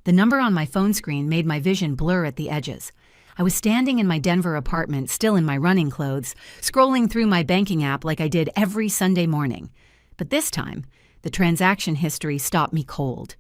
The number on my phone screen made my vision blur at the edges. I was standing in my Denver apartment, still in my running clothes, scrolling through my banking app like I did every Sunday morning. But this time, the transaction history stopped me cold.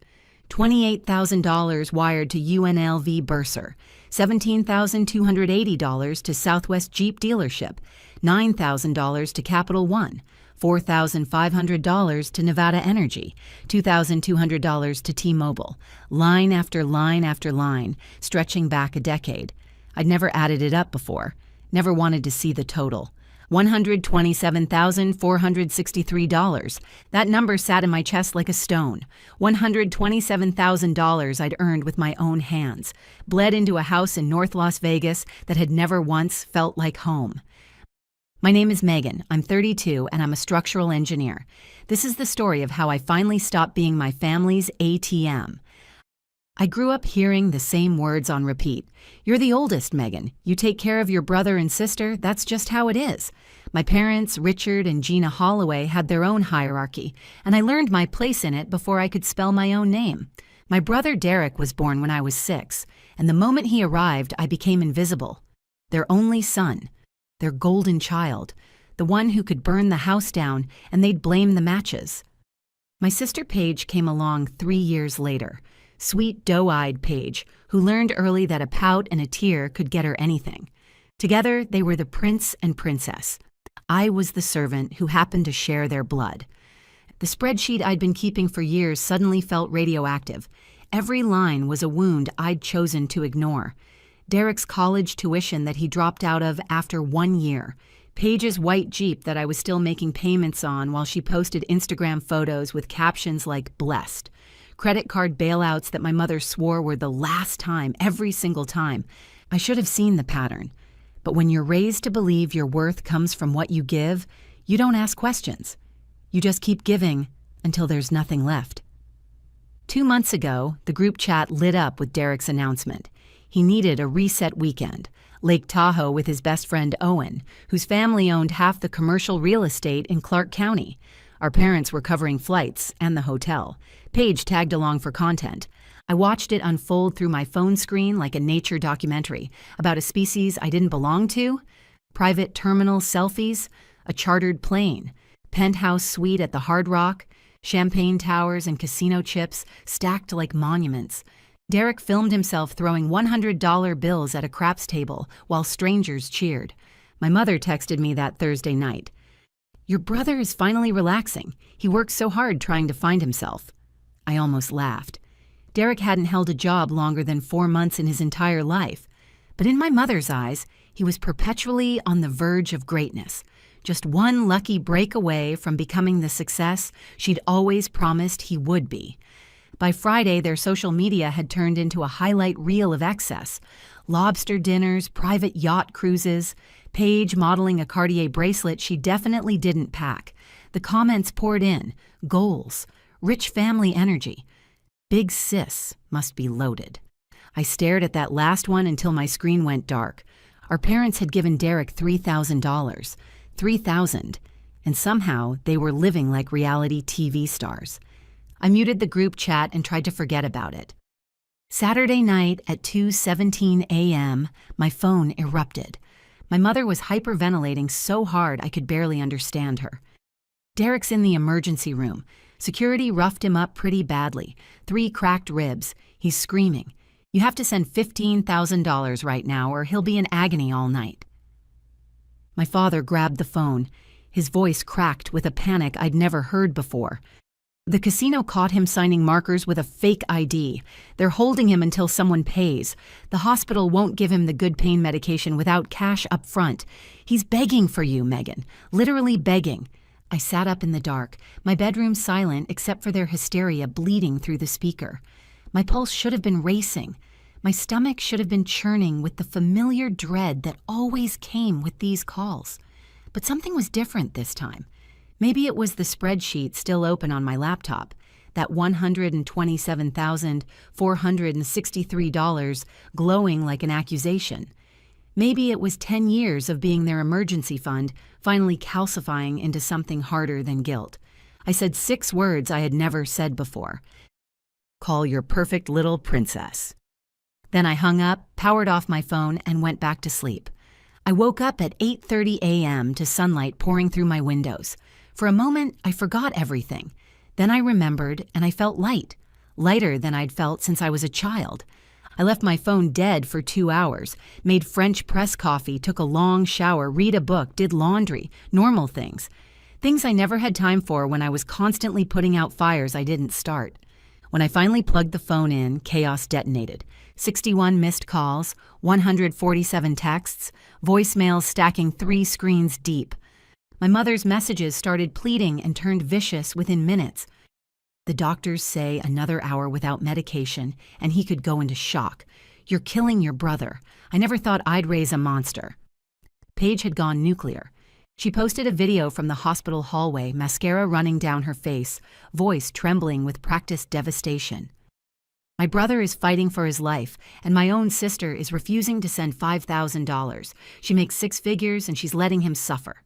$28,000 wired to UNLV Bursar, $17,280 to Southwest Jeep dealership, $9,000 to Capital One, $4,500 to Nevada Energy, $2,200 to T-Mobile, line after line after line, stretching back a decade. I'd never added it up before, never wanted to see the total. $127,463. That number sat in my chest like a stone. $127,000 I'd earned with my own hands, bled into a house in North Las Vegas that had never once felt like home. My name is Megan. I'm 32 and I'm a structural engineer. This is the story of how I finally stopped being my family's ATM. I grew up hearing the same words on repeat. You're the oldest, Megan. You take care of your brother and sister. That's just how it is. My parents, Richard and Gina Holloway, had their own hierarchy, and I learned my place in it before I could spell my own name. My brother Derek was born when I was 6, and the moment he arrived, I became invisible. Their only son. Their golden child, the one who could burn the house down and they'd blame the matches. My sister Paige came along 3 years later, sweet doe-eyed Paige, who learned early that a pout and a tear could get her anything. Together, they were the prince and princess. I was the servant who happened to share their blood. The spreadsheet I'd been keeping for years suddenly felt radioactive. Every line was a wound I'd chosen to ignore. Derek's college tuition that he dropped out of after 1 year, Paige's white Jeep that I was still making payments on while she posted Instagram photos with captions like blessed, credit card bailouts that my mother swore were the last time, every single time. I should have seen the pattern. But when you're raised to believe your worth comes from what you give, you don't ask questions. You just keep giving until there's nothing left. 2 months ago, the group chat lit up with Derek's announcement. He needed a reset weekend. Lake Tahoe with his best friend Owen, whose family owned half the commercial real estate in Clark County. Our parents were covering flights and the hotel. Paige tagged along for content. I watched it unfold through my phone screen like a nature documentary about a species I didn't belong to. Private terminal selfies, a chartered plane, penthouse suite at the Hard Rock, champagne towers and casino chips stacked like monuments. Derek filmed himself throwing $100 bills at a craps table while strangers cheered. My mother texted me that Thursday night. Your brother is finally relaxing. He worked so hard trying to find himself. I almost laughed. Derek hadn't held a job longer than 4 months in his entire life. But in my mother's eyes, he was perpetually on the verge of greatness. Just one lucky break away from becoming the success she'd always promised he would be. By Friday, their social media had turned into a highlight reel of excess. Lobster dinners, private yacht cruises, Paige modeling a Cartier bracelet she definitely didn't pack. The comments poured in. Goals. Rich family energy. Big sis must be loaded. I stared at that last one until my screen went dark. Our parents had given Derek $3,000. $3,000. And somehow they were living like reality TV stars. I muted the group chat and tried to forget about it. Saturday night at 2:17 a.m., my phone erupted. My mother was hyperventilating so hard I could barely understand her. Derek's in the emergency room. Security roughed him up pretty badly. 3 cracked ribs. He's screaming. You have to send $15,000 right now or he'll be in agony all night. My father grabbed the phone. His voice cracked with a panic I'd never heard before. The casino caught him signing markers with a fake ID. They're holding him until someone pays. The hospital won't give him the good pain medication without cash up front. He's begging for you, Megan. Literally begging. I sat up in the dark, my bedroom silent except for their hysteria bleeding through the speaker. My pulse should have been racing. My stomach should have been churning with the familiar dread that always came with these calls. But something was different this time. Maybe it was the spreadsheet still open on my laptop, that $127,463 glowing like an accusation. Maybe it was 10 years of being their emergency fund finally calcifying into something harder than guilt. I said 6 words I had never said before. Call your perfect little princess. Then I hung up, powered off my phone, and went back to sleep. I woke up at 8:30 a.m. to sunlight pouring through my windows. For a moment, I forgot everything. Then I remembered, and I felt light, lighter than I'd felt since I was a child. I left my phone dead for 2 hours, made French press coffee, took a long shower, read a book, did laundry, normal things. Things I never had time for when I was constantly putting out fires I didn't start. When I finally plugged the phone in, chaos detonated. 61 missed calls, 147 texts, voicemails stacking 3 screens deep. My mother's messages started pleading and turned vicious within minutes. The doctors say another hour without medication, and he could go into shock. You're killing your brother. I never thought I'd raise a monster. Paige had gone nuclear. She posted a video from the hospital hallway, mascara running down her face, voice trembling with practiced devastation. My brother is fighting for his life, and my own sister is refusing to send $5,000. She makes 6 figures, and she's letting him suffer.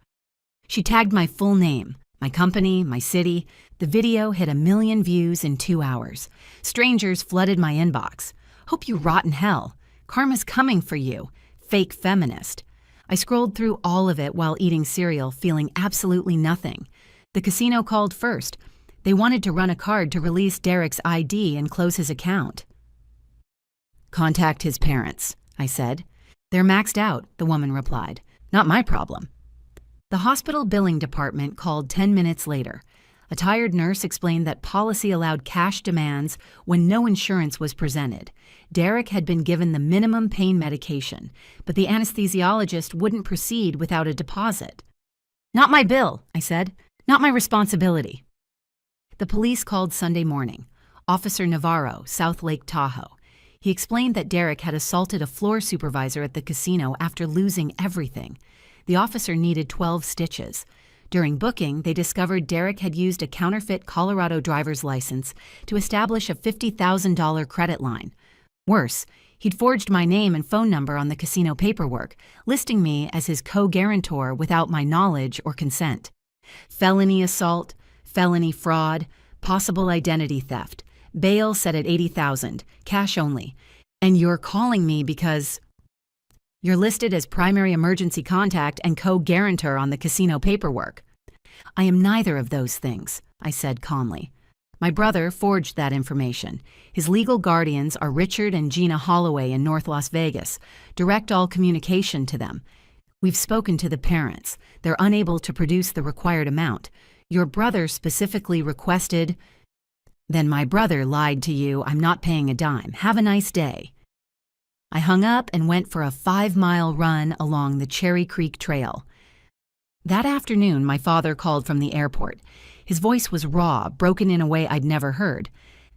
She tagged my full name, my company, my city. The video hit 1 million views in 2 hours. Strangers flooded my inbox. Hope you rot in hell. Karma's coming for you. Fake feminist. I scrolled through all of it while eating cereal, feeling absolutely nothing. The casino called first. They wanted to run a card to release Derek's ID and close his account. Contact his parents, I said. They're maxed out, the woman replied. Not my problem. The hospital billing department called 10 minutes later. A tired nurse explained that policy allowed cash demands when no insurance was presented. Derek had been given the minimum pain medication, but the anesthesiologist wouldn't proceed without a deposit. Not my bill, I said. Not my responsibility. The police called Sunday morning. Officer Navarro, South Lake Tahoe. He explained that Derek had assaulted a floor supervisor at the casino after losing everything. The officer needed 12 stitches. During booking, they discovered Derek had used a counterfeit Colorado driver's license to establish a $50,000 credit line. Worse, he'd forged my name and phone number on the casino paperwork, listing me as his co-guarantor without my knowledge or consent. Felony assault, felony fraud, possible identity theft. Bail set at $80,000, cash only. And you're calling me because you're listed as primary emergency contact and co-guarantor on the casino paperwork. I am neither of those things, I said calmly. My brother forged that information. His legal guardians are Richard and Gina Holloway in North Las Vegas. Direct all communication to them. We've spoken to the parents. They're unable to produce the required amount. Your brother specifically requested. Then my brother lied to you. I'm not paying a dime. Have a nice day. I hung up and went for a 5-mile run along the Cherry Creek Trail. That afternoon, my father called from the airport. His voice was raw, broken in a way I'd never heard.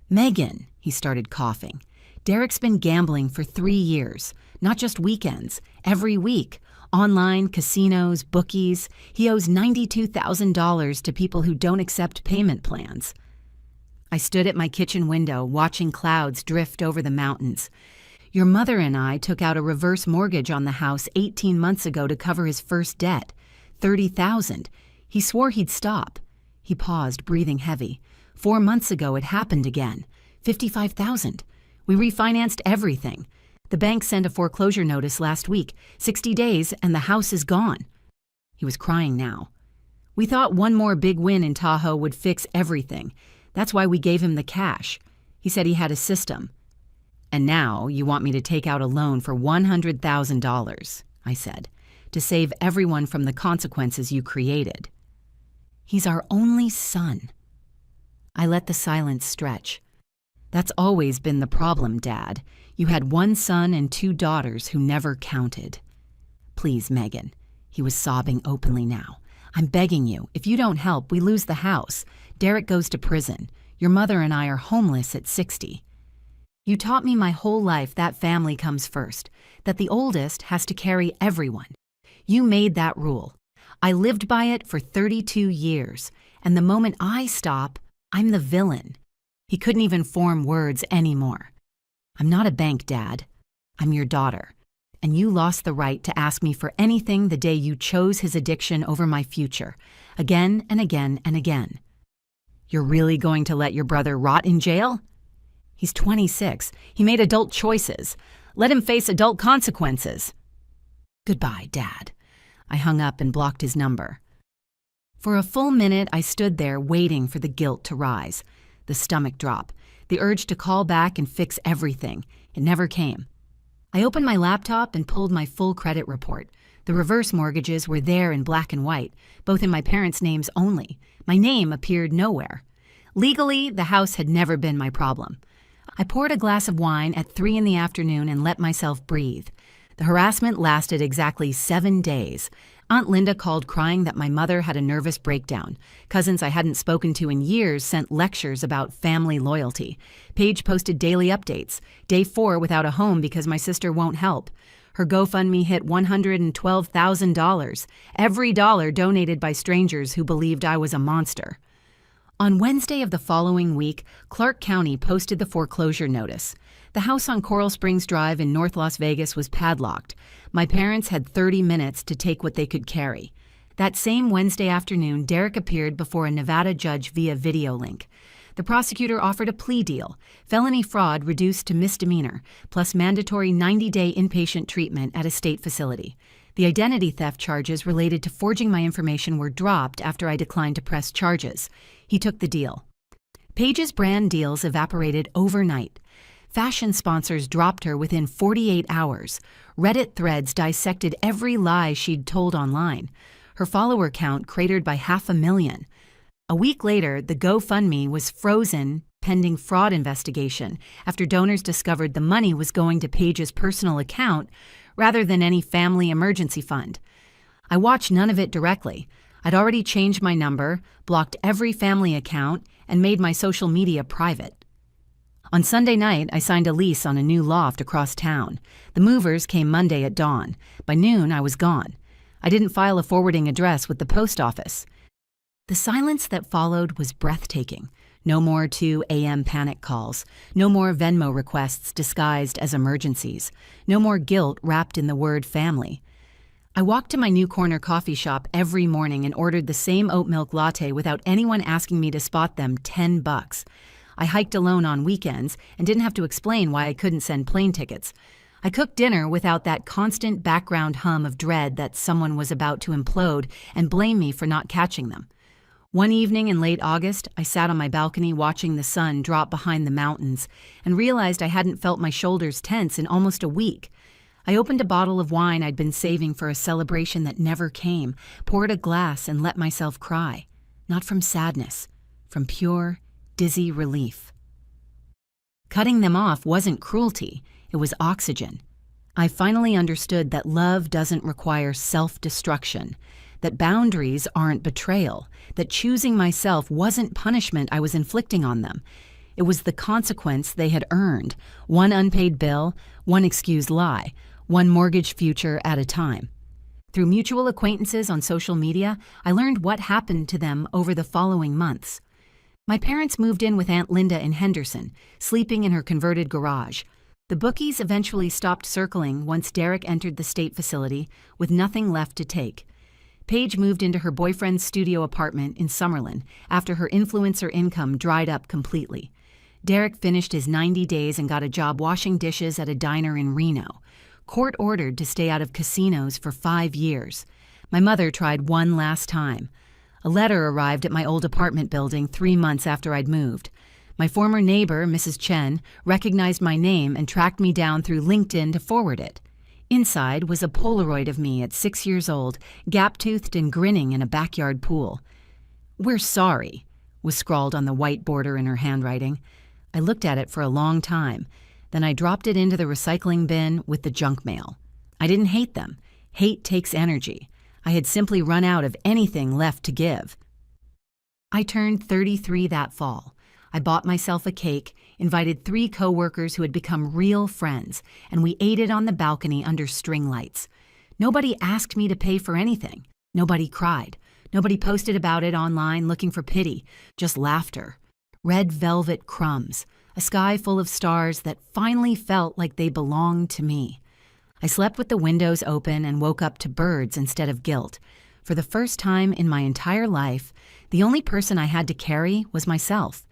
Megan, he started coughing. Derek's been gambling for 3 years, not just weekends, every week. Online, casinos, bookies. He owes $92,000 to people who don't accept payment plans. I stood at my kitchen window, watching clouds drift over the mountains. Your mother and I took out a reverse mortgage on the house 18 months ago to cover his first debt, $30,000. He swore he'd stop. He paused, breathing heavy. 4 months ago, it happened again, $55,000. We refinanced everything. The bank sent a foreclosure notice last week, 60 days, and the house is gone. He was crying now. We thought one more big win in Tahoe would fix everything. That's why we gave him the cash. He said he had a system. And now you want me to take out a loan for $100,000, I said, to save everyone from the consequences you created. He's our only son. I let the silence stretch. That's always been the problem, Dad. You had 1 son and 2 daughters who never counted. Please, Megan. He was sobbing openly now. I'm begging you, if you don't help, we lose the house. Derek goes to prison. Your mother and I are homeless at 60. You taught me my whole life that family comes first, that the oldest has to carry everyone. You made that rule. I lived by it for 32 years, and the moment I stop, I'm the villain. He couldn't even form words anymore. I'm not a bank, Dad. I'm your daughter, and you lost the right to ask me for anything the day you chose his addiction over my future, again and again and again. You're really going to let your brother rot in jail? He's 26. He made adult choices. Let him face adult consequences. Goodbye, Dad. I hung up and blocked his number. For a full minute, I stood there waiting for the guilt to rise, the stomach drop, the urge to call back and fix everything. It never came. I opened my laptop and pulled my full credit report. The reverse mortgages were there in black and white, both in my parents' names only. My name appeared nowhere. Legally, the house had never been my problem. I poured a glass of wine at 3 in the afternoon and let myself breathe. The harassment lasted exactly 7 days. Aunt Linda called crying that my mother had a nervous breakdown. Cousins I hadn't spoken to in years sent lectures about family loyalty. Paige posted daily updates. Day 4 without a home because my sister won't help. Her GoFundMe hit $112,000. Every dollar donated by strangers who believed I was a monster. On Wednesday of the following week, Clark County posted the foreclosure notice. The house on Coral Springs Drive in North Las Vegas was padlocked. My parents had 30 minutes to take what they could carry. That same Wednesday afternoon, Derek appeared before a Nevada judge via video link. The prosecutor offered a plea deal, felony fraud reduced to misdemeanor, plus mandatory 90-day inpatient treatment at a state facility. The identity theft charges related to forging my information were dropped after I declined to press charges. He took the deal. Paige's brand deals evaporated overnight. Fashion sponsors dropped her within 48 hours. Reddit threads dissected every lie she'd told online. Her follower count cratered by 500,000. A week later, the GoFundMe was frozen pending fraud investigation after donors discovered the money was going to Paige's personal account rather than any family emergency fund. I watched none of it directly. I'd already changed my number, blocked every family account, and made my social media private. On Sunday night, I signed a lease on a new loft across town. The movers came Monday at dawn. By noon, I was gone. I didn't file a forwarding address with the post office. The silence that followed was breathtaking. No more 2 a.m. panic calls. No more Venmo requests disguised as emergencies. No more guilt wrapped in the word family. I walked to my new corner coffee shop every morning and ordered the same oat milk latte without anyone asking me to spot them $10. I hiked alone on weekends and didn't have to explain why I couldn't send plane tickets. I cooked dinner without that constant background hum of dread that someone was about to implode and blame me for not catching them. One evening in late August, I sat on my balcony watching the sun drop behind the mountains and realized I hadn't felt my shoulders tense in almost a week. I opened a bottle of wine I'd been saving for a celebration that never came, poured a glass and let myself cry. Not from sadness, from pure, dizzy relief. Cutting them off wasn't cruelty, it was oxygen. I finally understood that love doesn't require self-destruction, that boundaries aren't betrayal, that choosing myself wasn't punishment I was inflicting on them. It was the consequence they had earned, one unpaid bill, one excused lie, one mortgage future at a time. Through mutual acquaintances on social media, I learned what happened to them over the following months. My parents moved in with Aunt Linda in Henderson, sleeping in her converted garage. The bookies eventually stopped circling once Derek entered the state facility with nothing left to take. Paige moved into her boyfriend's studio apartment in Summerlin after her influencer income dried up completely. Derek finished his 90 days and got a job washing dishes at a diner in Reno. Court-ordered to stay out of casinos for 5 years. My mother tried one last time. A letter arrived at my old apartment building 3 months after I'd moved. My former neighbor, Mrs. Chen, recognized my name and tracked me down through LinkedIn to forward it. Inside was a Polaroid of me at 6 years old, gap-toothed and grinning in a backyard pool. "We're sorry," was scrawled on the white border in her handwriting. I looked at it for a long time. Then I dropped it into the recycling bin with the junk mail. I didn't hate them. Hate takes energy. I had simply run out of anything left to give. I turned 33 that fall. I bought myself a cake, invited 3 coworkers who had become real friends, and we ate it on the balcony under string lights. Nobody asked me to pay for anything. Nobody cried. Nobody posted about it online looking for pity, just laughter. Red velvet crumbs, a sky full of stars that finally felt like they belonged to me. I slept with the windows open and woke up to birds instead of guilt. For the first time in my entire life, the only person I had to carry was myself.